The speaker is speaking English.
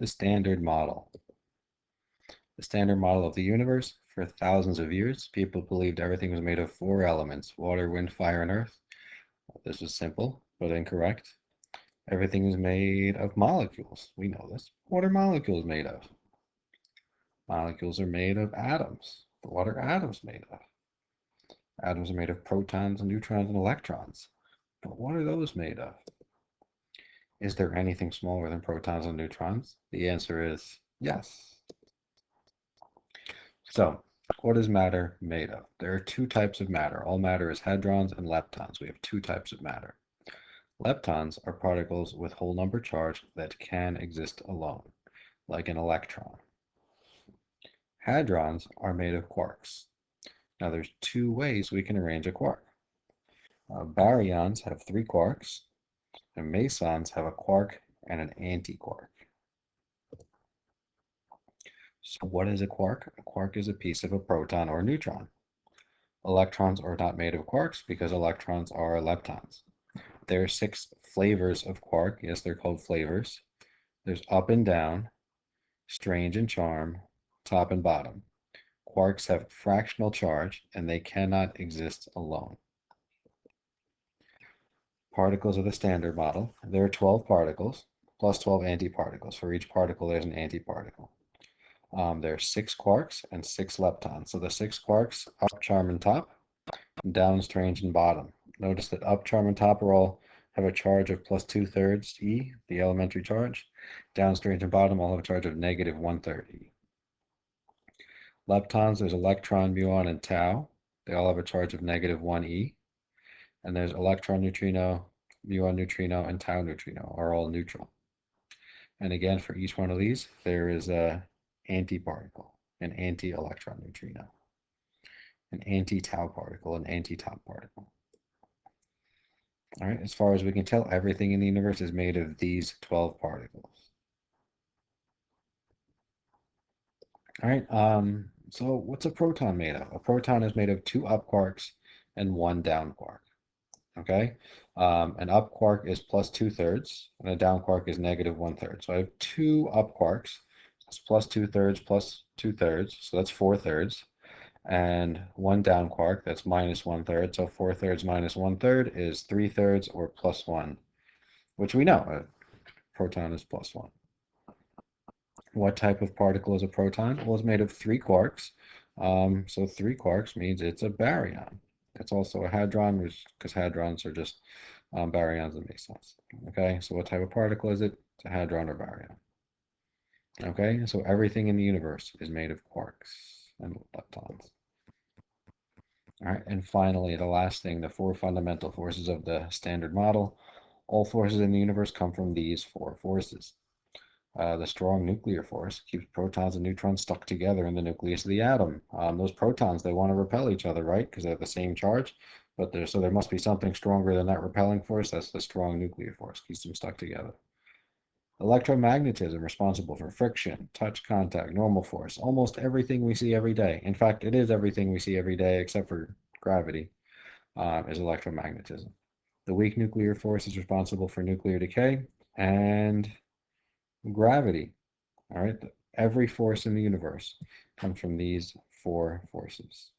The Standard Model. The standard model of the universe. For thousands of years, people believed everything was made of four elements: water, wind, fire, and earth. This was simple, but incorrect. Everything is made of molecules. We know this. What are molecules made of? Molecules are made of atoms. But what are atoms made of? Atoms are made of protons, neutrons, and electrons. But what are those made of? Is there anything smaller than protons and neutrons? The answer is yes. So, what is matter made of? There are two types of matter. All matter is hadrons and leptons. We have two types of matter. Leptons are particles with whole number charge that can exist alone, like an electron. Hadrons are made of quarks. Now there's two ways we can arrange a quark. Baryons have three quarks, and mesons have a quark and an antiquark. So what is a quark? A quark is a piece of a proton or neutron. Electrons are not made of quarks because electrons are leptons. There are 6 flavors of quark. Yes, they're called flavors. There's up and down, strange and charm, top and bottom. Quarks have fractional charge and they cannot exist alone. Particles of the Standard Model. There are 12 particles plus 12 antiparticles. For each particle, there's an antiparticle. There are 6 quarks and 6 leptons. So the 6 quarks, up, charm, and top, and down, strange, and bottom. Notice that up, charm, and top are all have a charge of plus 2/3 E, the elementary charge. Down, strange, and bottom all have a charge of negative 1/3 E. Leptons, there's electron, muon, and tau. They all have a charge of negative 1 E. And there's electron neutrino, muon neutrino, and tau neutrino are all neutral. And again, for each one of these, there is a antiparticle, an anti-electron neutrino, an anti-tau particle, an anti-top particle. All right, as far as we can tell, everything in the universe is made of these 12 particles. All right, so what's a proton made of? A proton is made of 2 up quarks and 1 down quark. Okay, an up quark is plus 2/3, and a down quark is negative 1/3. So I have 2 up quarks. That's plus 2/3 plus 2/3, so that's 4/3. And 1 down quark, that's minus 1/3. So 4/3 minus 1/3 is 3/3 or plus 1, which we know a proton is plus 1. What type of particle is a proton? Well, it's made of 3 quarks. So 3 quarks means it's a baryon. It's also a hadron, because hadrons are just baryons and mesons. Okay, so what type of particle is it? It's a hadron or baryon. Okay, so everything in the universe is made of quarks and leptons. All right, and finally, the last thing, the 4 fundamental forces of the Standard Model. All forces in the universe come from these 4 forces. The strong nuclear force keeps protons and neutrons stuck together in the nucleus of the atom. Those protons, they want to repel each other, right? Because they have the same charge. But there must be something stronger than that repelling force. That's the strong nuclear force, keeps them stuck together. Electromagnetism, responsible for friction, touch, contact, normal force, almost everything we see every day. In fact, it is everything we see every day except for gravity, is electromagnetism. The weak nuclear force is responsible for nuclear decay, and gravity. All right, every force in the universe comes from these 4 forces.